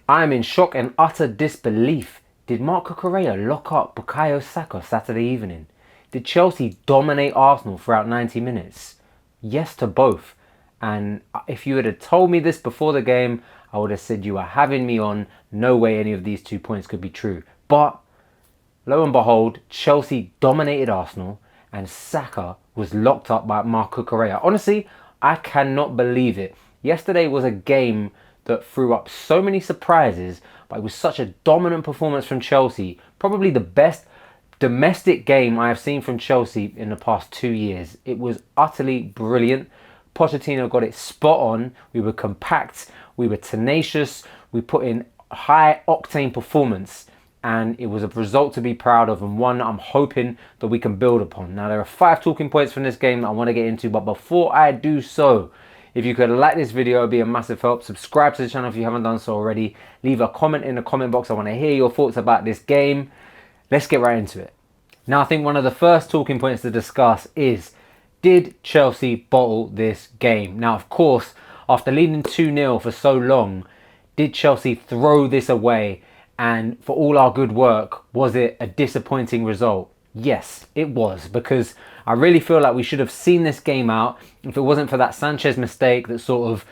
I am in shock and utter disbelief. Did Marc Cucurella lock up Bukayo Saka Saturday evening? Did Chelsea dominate Arsenal throughout 90 minutes? Yes to both. And if you had told me this before the game, I would have said you are having me on. No way any of these 2 points could be true. But lo and behold, Chelsea dominated Arsenal and Saka was locked up by Marc Cucurella. Honestly, I cannot believe it. Yesterday was a game that threw up so many surprises, but it was such a dominant performance from Chelsea. Probably the best domestic game I have seen from Chelsea in the past 2 years. It was utterly brilliant. Pochettino got it spot on. We were compact, we were tenacious, we put in high octane performance, and it was a result to be proud of and one I'm hoping that we can build upon. Now, there are 5 talking points from this game that I want to get into, but before I do so, if you could like this video, it would be a massive help. Subscribe to the channel if you haven't done so already. Leave a comment in the comment box. I want to hear your thoughts about this game. Let's get right into it. Now, I think one of the first talking points to discuss is, did Chelsea bottle this game? Now, of course, after leading 2-0 for so long, did Chelsea throw this away? And for all our good work, was it a disappointing result? Yes, it was, because I really feel like we should have seen this game out if it wasn't for that Sanchez mistake that sort of,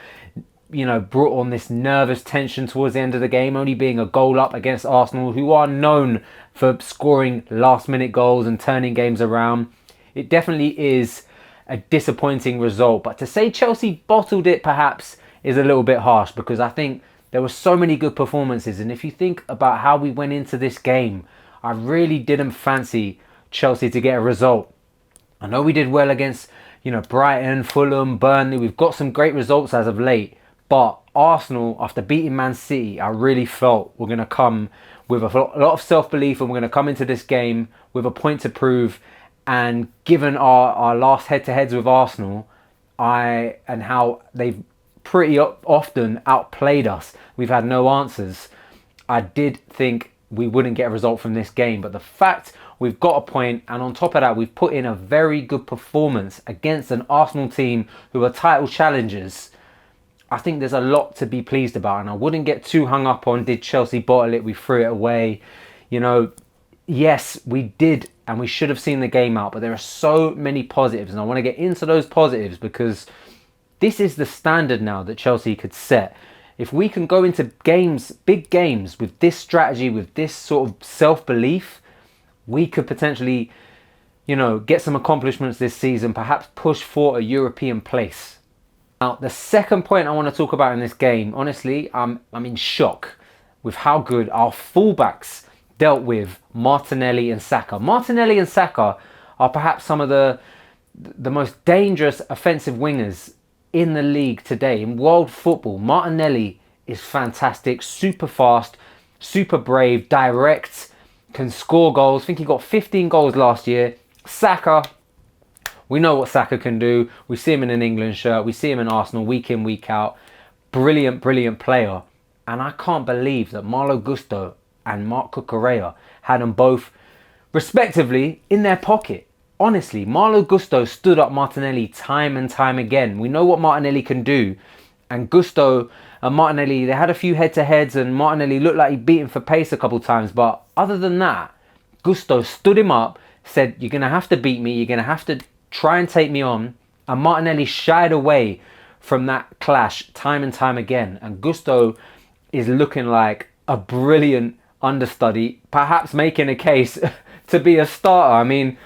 brought on this nervous tension towards the end of the game, only being a goal up against Arsenal, who are known for scoring last-minute goals and turning games around. It definitely is a disappointing result, but to say Chelsea bottled it perhaps is a little bit harsh, because I think there were so many good performances, and if you think about how we went into this game, I really didn't fancy Chelsea to get a result. I know we did well against, Brighton, Fulham, Burnley. We've got some great results as of late, but Arsenal, after beating Man City, I really felt we're going to come with a lot of self-belief, and we're going to come into this game with a point to prove. And given our last head-to-heads with Arsenal, and how they've pretty often outplayed us, we've had no answers, I did think we wouldn't get a result from this game. But the fact we've got a point, and on top of that, we've put in a very good performance against an Arsenal team who are title challengers, I think there's a lot to be pleased about. And I wouldn't get too hung up on, did Chelsea bottle it, we threw it away. Yes, we did, and we should have seen the game out, but there are so many positives, and I want to get into those positives, because this is the standard now that Chelsea could set. If we can go into games, big games, with this strategy, with this sort of self-belief, we could potentially, get some accomplishments this season, perhaps push for a European place. Now, the second point I want to talk about in this game, honestly, I'm in shock with how good our fullbacks dealt with Martinelli and Saka. Martinelli and Saka are perhaps some of the most dangerous offensive wingers in the league today, in world football. Martinelli is fantastic, super fast, super brave, direct, can score goals. I think he got 15 goals last year. Saka, we know what Saka can do. We see him in an England shirt. We see him in Arsenal week in, week out. Brilliant, brilliant player. And I can't believe that Malo Gusto and Marc Cucurella had them both, respectively, in their pocket. Honestly, Malo Gusto stood up Martinelli time and time again. We know what Martinelli can do. And Gusto and Martinelli, they had a few head-to-heads, and Martinelli looked like he beat him for pace a couple times. But other than that, Gusto stood him up, said, you're going to have to beat me. You're going to have to try and take me on. And Martinelli shied away from that clash time and time again. And Gusto is looking like a brilliant understudy, perhaps making a case to be a starter. I mean,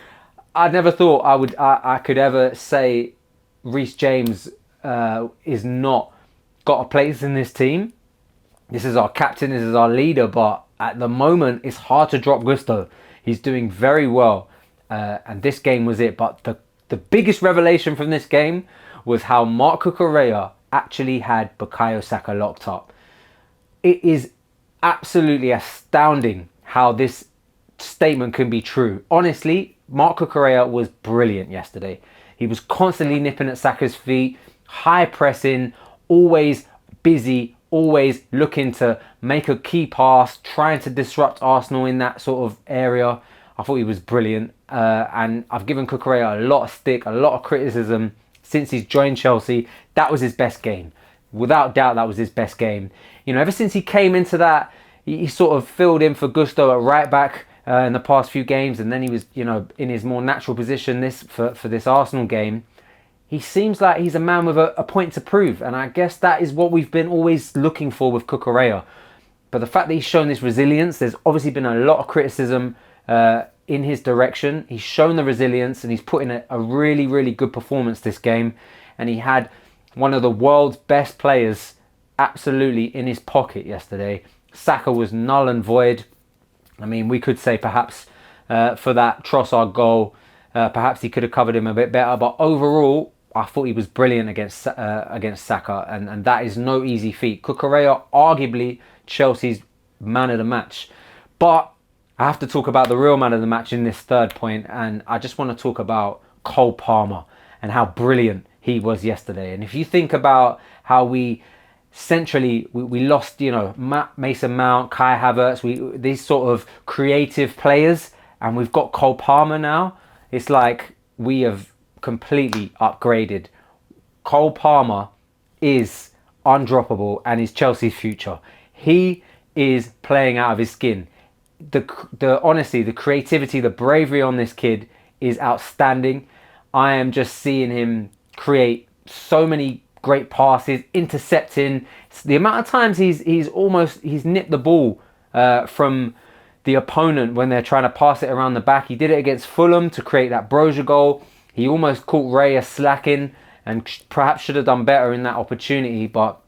I never thought I could ever say Reece James is not got a place in this team. This is our captain, this is our leader, but at the moment it's hard to drop Gusto. He's doing very well, and this game was it. But the biggest revelation from this game was how Marc Cucurella actually had Bukayo Saka locked up. It is absolutely astounding how this statement can be true. Honestly, Marc Cucurella was brilliant yesterday. He was constantly nipping at Saka's feet, high pressing, always busy, always looking to make a key pass, trying to disrupt Arsenal in that sort of area. I thought he was brilliant. And I've given Cucurella a lot of stick, a lot of criticism since he's joined Chelsea. That was his best game. without doubt, that was his best game. You know, ever since he came into that, he sort of filled in for Gusto at right back in the past few games, and then he was, you know, in his more natural position for this Arsenal game. He seems like he's a man with a point to prove, and I guess that is what we've been always looking for with Cucarella. But the fact that he's shown this resilience, there's obviously been a lot of criticism in his direction. He's shown the resilience, and he's put in a really, really good performance this game. And he had one of the world's best players absolutely in his pocket yesterday. Saka was null and void. I mean, we could say perhaps for that Trossard goal, perhaps he could have covered him a bit better. But overall, I thought he was brilliant against Saka, and that is no easy feat. Cucarella, arguably Chelsea's man of the match. But I have to talk about the real man of the match in this third point, and I just want to talk about Cole Palmer and how brilliant he was yesterday. And if you think about how we centrally we lost, you know, Mason Mount, Kai Havertz, these sort of creative players, and we've got Cole Palmer now. It's like we have completely upgraded. Cole Palmer is undroppable and is Chelsea's future. He is playing out of his skin. The honesty, the creativity, the bravery on this kid is outstanding. I am just seeing him create so many great passes, intercepting. The amount of times he's nipped the ball from the opponent when they're trying to pass it around the back. He did it against Fulham to create that Broja goal. He almost caught Raya slacking and perhaps should have done better in that opportunity. But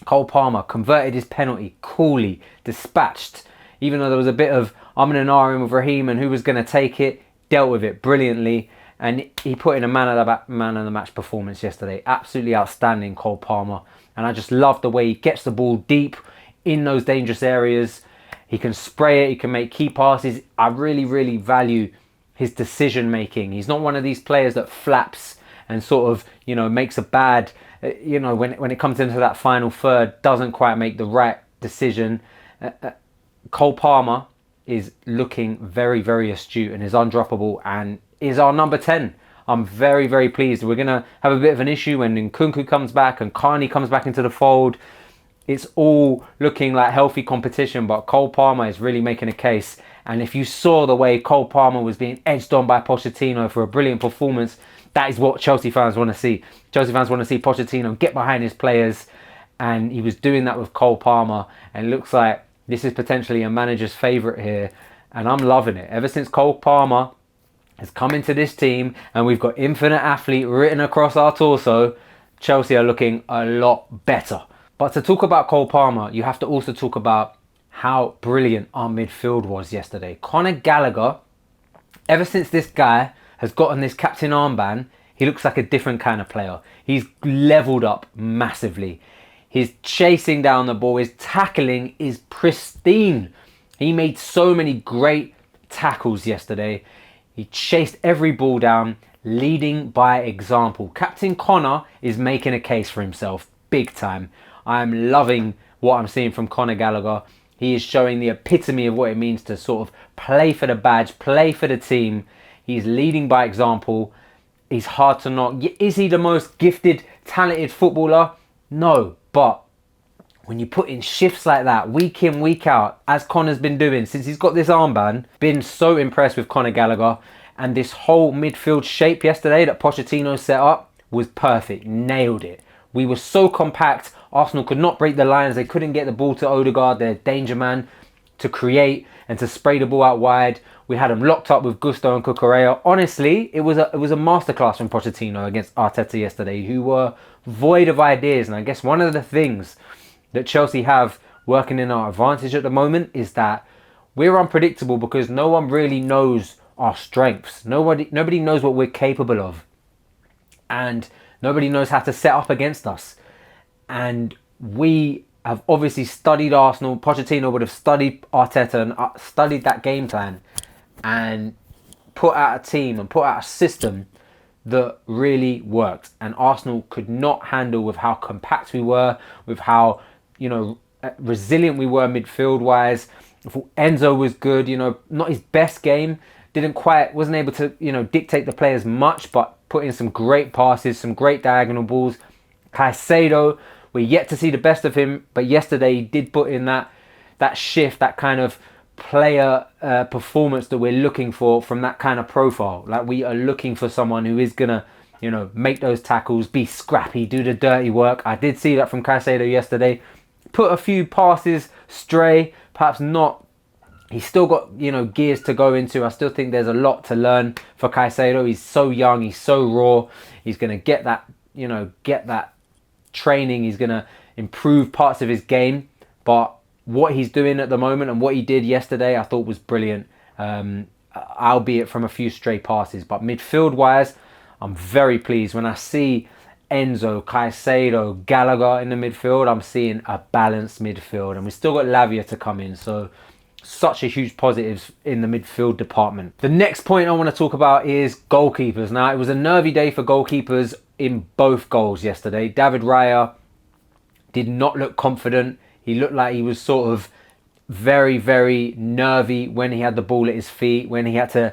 Cole Palmer converted his penalty coolly, dispatched. Even though there was a bit of and ahhing with Raheem and who was going to take it, dealt with it brilliantly. And he put in a man of the match performance yesterday. Absolutely outstanding, Cole Palmer. And I just love the way he gets the ball deep in those dangerous areas. He can spray it. He can make key passes. I really, really value his decision making. He's not one of these players that flaps and sort of, you know, makes a bad, you know, when it comes into that final third, doesn't quite make the right decision. Cole Palmer is looking very, very astute and is undroppable and is our number 10. I'm very, very pleased. We're going to have a bit of an issue when Nkunku comes back and Carney comes back into the fold. It's all looking like healthy competition, but Cole Palmer is really making a case. And if you saw the way Cole Palmer was being edged on by Pochettino for a brilliant performance, that is what Chelsea fans want to see. Chelsea fans want to see Pochettino get behind his players, and he was doing that with Cole Palmer, and it looks like this is potentially a manager's favourite here, and I'm loving it. Ever since Cole Palmer has come into this team and we've got infinite athlete written across our torso, Chelsea are looking a lot better. But to talk about Cole Palmer, you have to also talk about how brilliant our midfield was yesterday. Conor Gallagher, ever since this guy has gotten this captain armband, he looks like a different kind of player. He's leveled up massively. His chasing down the ball, his tackling is pristine. He made so many great tackles yesterday. He chased every ball down, leading by example. Captain Conor is making a case for himself big time. I'm loving what I'm seeing from Conor Gallagher. He is showing the epitome of what it means to sort of play for the badge, play for the team. He's leading by example. He's hard to knock. Is he the most gifted, talented footballer? No, but when you put in shifts like that, week in, week out, as Conor's been doing since he's got this armband, been so impressed with Conor Gallagher. And this whole midfield shape yesterday that Pochettino set up was perfect. Nailed it. We were so compact. Arsenal could not break the lines. They couldn't get the ball to Odegaard, their danger man, to create and to spray the ball out wide. We had them locked up with Gusto and Cucarella. Honestly, it was a masterclass from Pochettino against Arteta yesterday, who were void of ideas. And I guess one of the things that Chelsea have working in our advantage at the moment is that we're unpredictable because no one really knows our strengths. Nobody knows what we're capable of. And nobody knows how to set up against us. And we have obviously studied Arsenal. Pochettino would have studied Arteta and studied that game plan and put out a team and put out a system that really worked. And Arsenal could not handle with how compact we were, with how, you know, resilient we were midfield wise. I thought Enzo was good, you know, not his best game. Wasn't able to, you know, dictate the players much, but put in some great passes, some great diagonal balls. Caicedo We're yet to see the best of him, but yesterday he did put in that shift, that kind of player performance that we're looking for from that kind of profile. Like, we are looking for someone who is gonna, make those tackles, be scrappy, do the dirty work. I did see that from Caicedo yesterday. Put a few passes stray, perhaps not. He's still got, gears to go into. I still think there's a lot to learn for Caicedo. He's so young, he's so raw. He's going to get that training. He's going to improve parts of his game. But what he's doing at the moment and what he did yesterday, I thought was brilliant. Albeit from a few stray passes. But midfield-wise, I'm very pleased. When I see Enzo, Caicedo, Gallagher in the midfield, I'm seeing a balanced midfield. And we've still got Lavia to come in. So such a huge positive in the midfield department. The next point I want to talk about is goalkeepers. Now, it was a nervy day for goalkeepers in both goals yesterday. David Raya did not look confident. He looked like he was sort of very, very nervy when he had the ball at his feet, when he had to,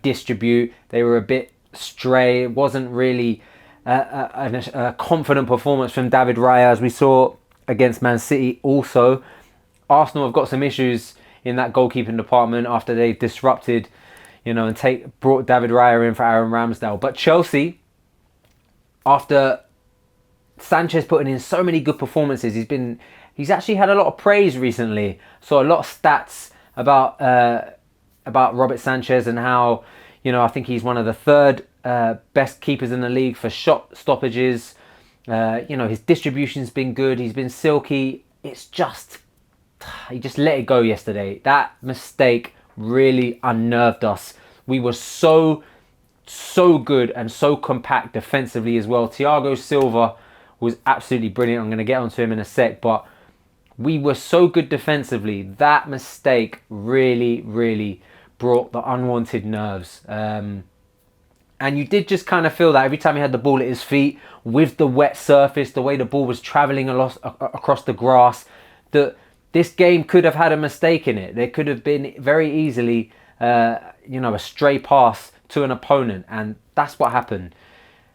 distribute. They were a bit stray. It wasn't really a confident performance from David Raya, as we saw against Man City. Also, Arsenal have got some issues in that goalkeeping department after they disrupted, and brought David Raya in for Aaron Ramsdale. But Chelsea, after Sanchez putting in so many good performances, he's actually had a lot of praise recently. So a lot of stats about Robert Sanchez and how, I think he's one of the third best keepers in the league for shot stoppages. His distribution's been good. He's been silky. He just let it go yesterday. That mistake really unnerved us. We were so good and so compact defensively as well. Thiago Silva was absolutely brilliant. I'm going to get onto him in a sec, but we were so good defensively. That mistake really, really brought the unwanted nerves. And you did just kind of feel that every time he had the ball at his feet, with the wet surface, the way the ball was travelling across the grass, that this game could have had a mistake in it. There could have been very easily, a stray pass to an opponent. And that's what happened.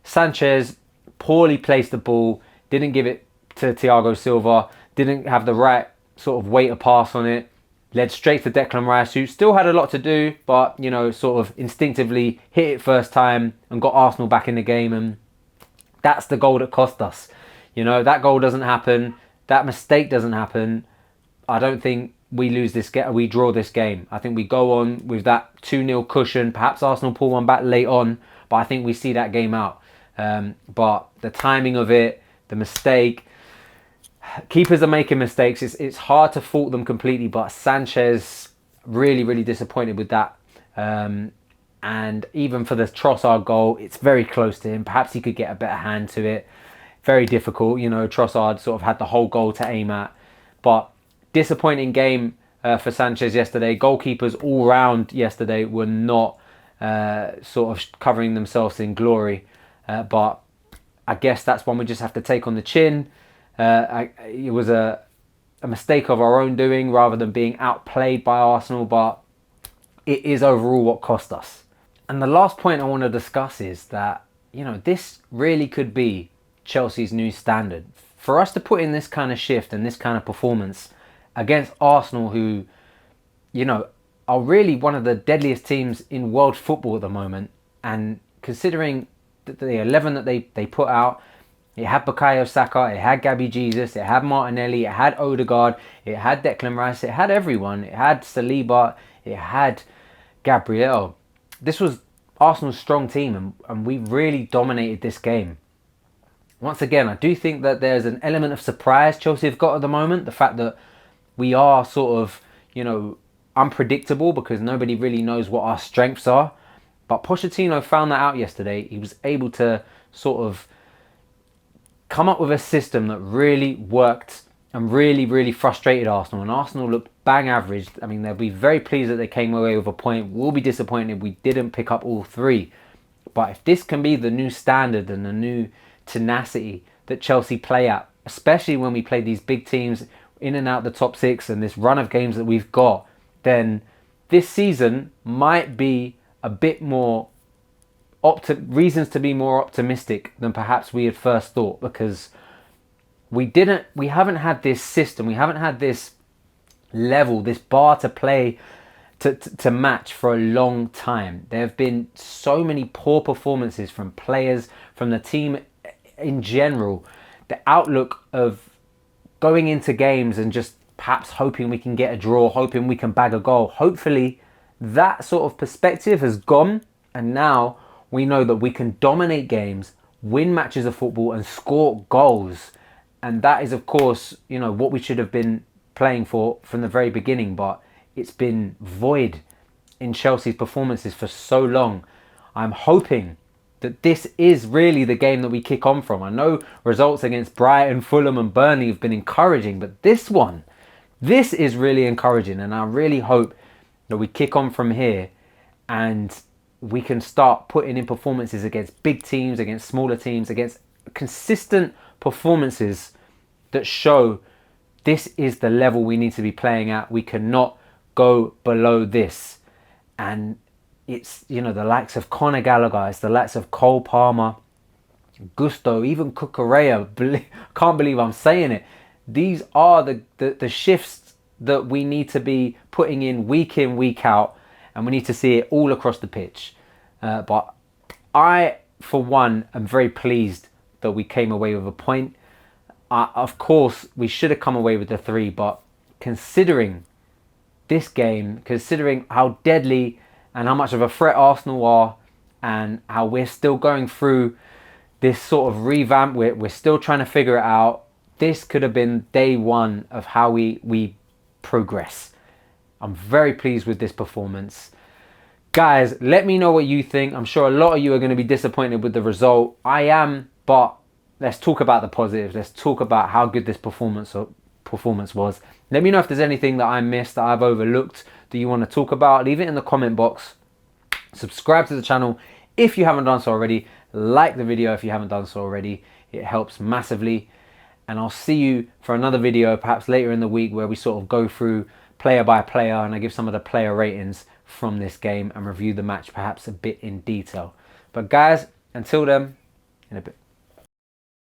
Sanchez poorly placed the ball, didn't give it to Thiago Silva, didn't have the right sort of weight of pass on it, led straight to Declan Rice, who still had a lot to do, but, sort of instinctively hit it first time and got Arsenal back in the game. And that's the goal that cost us. That goal doesn't happen. That mistake doesn't happen. I don't think we draw this game. I think we go on with that 2-0 cushion. Perhaps Arsenal pull one back late on, but I think we see that game out. But the timing of it, the mistake, keepers are making mistakes. It's hard to fault them completely, but Sanchez really, really disappointed with that. And even for the Trossard goal, it's very close to him. Perhaps he could get a better hand to it. Very difficult. Trossard sort of had the whole goal to aim at. But disappointing game for Sanchez yesterday. Goalkeepers all round yesterday were not sort of covering themselves in glory. But I guess that's one we just have to take on the chin. It was a mistake of our own doing rather than being outplayed by Arsenal, but it is overall what cost us. And the last point I want to discuss is that, this really could be Chelsea's new standard. For us to put in this kind of shift and this kind of performance against Arsenal, who, are really one of the deadliest teams in world football at the moment, and considering the 11 that they put out, it had Bukayo Saka, it had Gabby Jesus, it had Martinelli, it had Odegaard, it had Declan Rice, it had everyone. It had Saliba, it had Gabriel. This was Arsenal's strong team, and we really dominated this game. Once again, I do think that there's an element of surprise Chelsea have got at the moment. The fact that we are sort of, unpredictable because nobody really knows what our strengths are. But Pochettino found that out yesterday. He was able to sort of come up with a system that really worked and really, really frustrated Arsenal. And Arsenal looked bang average. I mean, they'll be very pleased that they came away with a point. We'll be disappointed we didn't pick up all three. But if this can be the new standard and the new tenacity that Chelsea play at, especially when we play these big teams in and out the top six and this run of games that we've got, then this season might be a bit more reasons to be more optimistic than perhaps we had first thought, because we haven't had this system, we haven't had this level, this bar to play to match for a long time. There have been so many poor performances from players, from the team in general. The outlook of going into games and just perhaps hoping we can get a draw, hoping we can bag a goal. Hopefully that sort of perspective has gone, and now we know that we can dominate games, win matches of football and score goals. And that is, of course, you know, what we should have been playing for from the very beginning, but it's been void in Chelsea's performances for so long. I'm hoping that this is really the game that we kick on from. I know results against Brighton, Fulham and Burnley have been encouraging, but this is really encouraging, and I really hope that we kick on from here and we can start putting in performances against big teams, against smaller teams, against consistent performances that show this is the level we need to be playing at. We cannot go below this. And it's, you know, the likes of Conor Gallagher, it's the likes of Cole Palmer, Gusto, even Cucarella. Can't believe I'm saying it. These are the shifts that we need to be putting in, week out, and we need to see it all across the pitch. But I, for one, am very pleased that we came away with a point. Of course, we should have come away with the 3, but considering this game, considering how deadly and how much of a threat Arsenal are, and how we're still going through this sort of revamp, we're still trying to figure it out. This could have been day one of how we progress. I'm very pleased with this performance. Guys, let me know what you think. I'm sure a lot of you are going to be disappointed with the result. I am, but let's talk about the positives. Let's talk about how good this performance was. Let me know if there's anything that I missed, that I've overlooked, that you want to talk about. Leave it in the comment box. Subscribe to the channel if you haven't done so already. Like the video if you haven't done so already. It helps massively. And I'll see you for another video, perhaps later in the week, where we sort of go through player by player and I give some of the player ratings from this game and review the match perhaps a bit in detail. But guys, until then, in a bit.